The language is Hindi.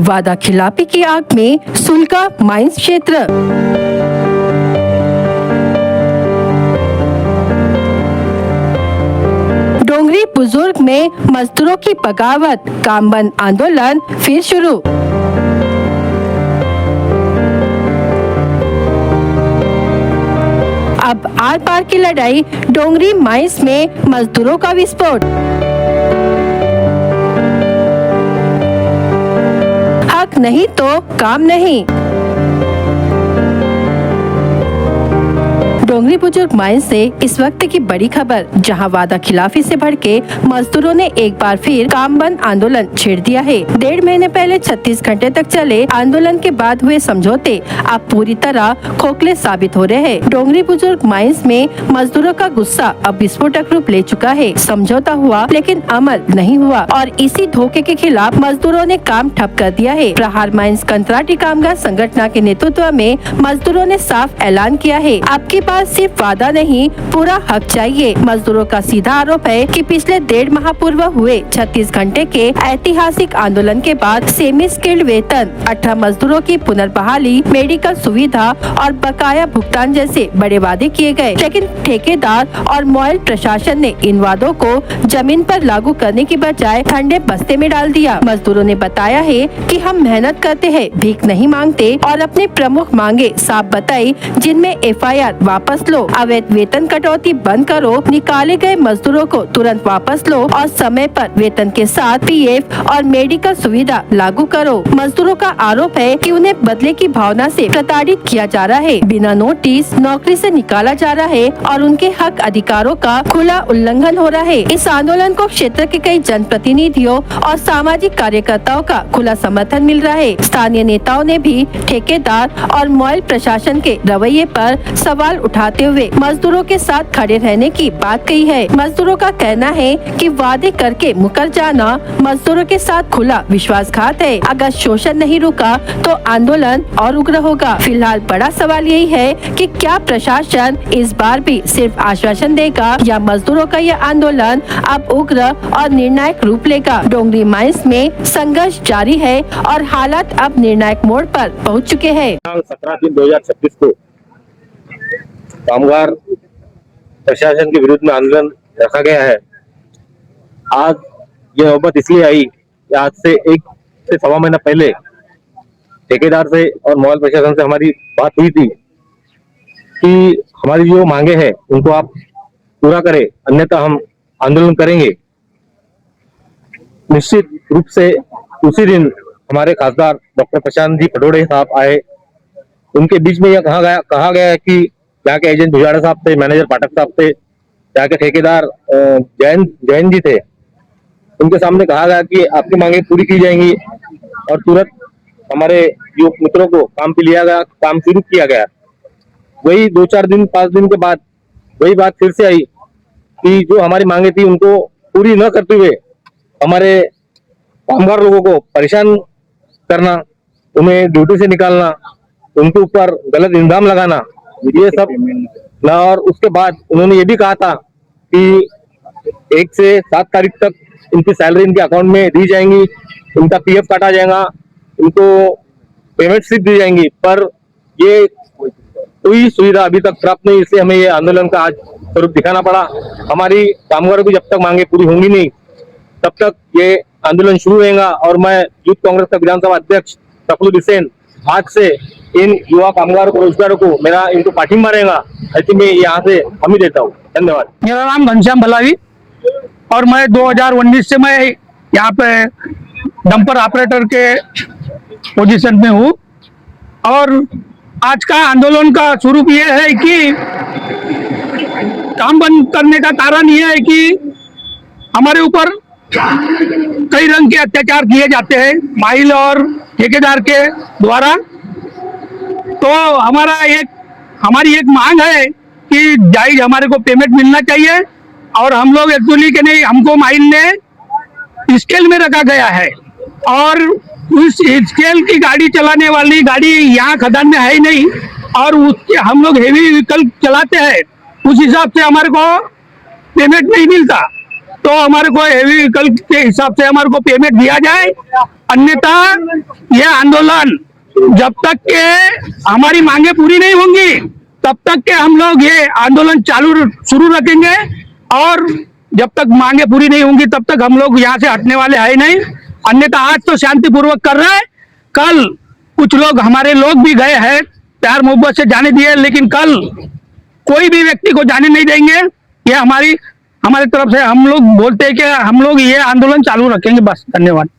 वादा खिलाफी की आग में सुलगा माइंस क्षेत्र। डोंगरी बुजुर्ग में मजदूरों की बगावत, काम बंद आंदोलन फिर शुरू। अब आर पार की लड़ाई, डोंगरी माइंस में मजदूरों का विस्फोट। हक नहीं तो काम नहीं। डोंगरी बुजुर्ग माइंस से इस वक्त की बड़ी खबर, जहां वादा खिलाफी से भड़के मजदूरों ने एक बार फिर काम बंद आंदोलन छेड़ दिया है। 1.5 महीने पहले 36 घंटे तक चले आंदोलन के बाद हुए समझौते अब पूरी तरह खोखले साबित हो रहे हैं। डोंगरी बुजुर्ग माइंस में मजदूरों का गुस्सा अब विस्फोटक रूप ले चुका है। समझौता हुआ लेकिन अमल नहीं हुआ और इसी धोखे के खिलाफ मजदूरों ने काम ठप कर दिया है। प्रहार माइंस कंत्राटी कामगार संगठन के नेतृत्व में मजदूरों ने साफ ऐलान किया है, आपके पास सिर्फ वादा नहीं, पूरा हक चाहिए। मजदूरों का सीधा आरोप है कि पिछले 1.5 माह पूर्व हुए 36 घंटे के ऐतिहासिक आंदोलन के बाद सेमी स्किल्ड वेतन, 18 मजदूरों की पुनर्बहाली, मेडिकल सुविधा और बकाया भुगतान जैसे बड़े वादे किए गए, लेकिन ठेकेदार और मॉयल प्रशासन ने इन वादों को जमीन पर लागू करने की बजाय ठंडे बस्ते में डाल दिया। मजदूरों ने बताया है कि हम मेहनत करते हैं, भीख नहीं मांगते और अपनी प्रमुख मांगे साफ बताई, जिनमें FIR वापस लो, अवैध वेतन कटौती बंद करो, निकाले गए मजदूरों को तुरंत वापस लो और समय पर वेतन के साथ PF और मेडिकल सुविधा लागू करो। मजदूरों का आरोप है कि उन्हें बदले की भावना से प्रताड़ित किया जा रहा है, बिना नोटिस नौकरी से निकाला जा रहा है और उनके हक अधिकारों का खुला उल्लंघन हो रहा है। इस आंदोलन को क्षेत्र के कई जनप्रतिनिधियों और सामाजिक कार्यकर्ताओं का खुला समर्थन मिल रहा है। स्थानीय नेताओं ने भी ठेकेदार और मॉयल प्रशासन के रवैये पर सवाल उठाते हुए मजदूरों के साथ खड़े रहने की बात कही है। मजदूरों का कहना है कि वादे करके मुकर जाना मजदूरों के साथ खुला विश्वासघात है। अगर शोषण नहीं रुका तो आंदोलन और उग्र होगा। फिलहाल बड़ा सवाल यही है कि क्या प्रशासन इस बार भी सिर्फ आश्वासन देगा या मजदूरों का यह आंदोलन अब उग्र और निर्णायक रूप लेगा। डोंगरी माइंस में संघर्ष जारी है और हालात अब निर्णायक मोड़ पर पहुंच चुके हैं। 17/3/2026 को कामगार प्रशासन के विरुद्ध में आंदोलन रखा गया है। आज ये नौबत इसलिए आई कि आज से 1 से सवा महीना पहले ठेकेदार से और मॉल प्रशासन से हमारी बात हुई थी कि हमारी जो मांगे हैं उनको आप पूरा करें, अन्यथा हम आंदोलन करेंगे। निश्चित रूप से उसी दिन हमारे खासदार डॉक्टर प्रशांत जी पटोड़े साहब आए। उनके बीच में यह कहा गया है कि यहाँ के एजेंट भुजाड़ा साहब थे, मैनेजर पाठक साहब थे, यहाँ के ठेकेदार जैन जी थे। उनके सामने कहा गया कि आपकी मांगे पूरी की जाएंगी और तुरंत हमारे युवक मित्रों को काम पे लिया गया, काम शुरू किया गया। वही 2-4 दिन 5 दिन के बाद वही बात फिर से आई कि जो हमारी मांगे थी उनको पूरी न करते हुए हमारे कामगार लोगों को परेशान करना, उन्हें ड्यूटी से निकालना, उनके ऊपर गलत इल्जाम लगाना, ये सब ना। और उसके बाद उन्होंने ये भी कहा था कि 1 से 7 तारीख तक इनकी सैलरी इनके अकाउंट में दी जाएंगी, इनका PF काटा जाएगा, इनको पेमेंट स्लिप दी जाएंगी, पर ये कोई सुविधा अभी तक प्राप्त नहीं। इसलिए हमें ये आंदोलन का आज स्वरूप दिखाना पड़ा। हमारी कामगारों की जब तक मांगे पूरी होंगी नहीं तब तक ये आंदोलन शुरू रहेगा। और मैं यूथ कांग्रेस का विधानसभा अध्यक्ष तकलुद हुसैन आज से इन युवा कामगारों को, रोजगारों को मेरा इनको पाठिंबा रहेगा, ऐसे में यहाँ से हमी देता हूँ। धन्यवाद। मेरा नाम घनश्याम भलावी और मैं 2019 से मैं यहाँ पे डंपर ऑपरेटर के पोजीशन में हूँ। और आज का आंदोलन का स्वरूप ये है कि काम बंद करने का कारण ये है कि हमारे ऊपर कई रंग के अत्याचार किए जाते हैं माइल और ठेकेदार के द्वारा। तो हमारी एक मांग है कि जायज हमारे को पेमेंट मिलना चाहिए। और हम लोग एक्चुअली के नहीं, हमको माइल ने स्केल में रखा गया है और उस स्केल की गाड़ी चलाने वाली गाड़ी यहाँ खदान में है ही नहीं और उसके हम लोग हेवी व्हीकल चलाते हैं, उस हिसाब से हमारे को पेमेंट नहीं मिलता। तो हमारे को हेवी व्हीकल के हिसाब से हमारे को पेमेंट दिया जाए, अन्यथा यह आंदोलन जब तक के हमारी मांगे पूरी नहीं होंगी तब तक के हम लोग ये आंदोलन शुरू रखेंगे, और जब तक मांगे पूरी नहीं होंगी तब तक हम लोग यहाँ से हटने वाले हैं नहीं। अन्यथा आज तो शांतिपूर्वक कर रहे हैं, कल कुछ लोग हमारे लोग भी गए हैं, प्यार मोहब्बत से जाने दिए, लेकिन कल कोई भी व्यक्ति को जाने नहीं देंगे। ये हमारी तरफ से हम लोग बोलते हैं कि हम लोग ये आंदोलन चालू रखेंगे। बस, धन्यवाद।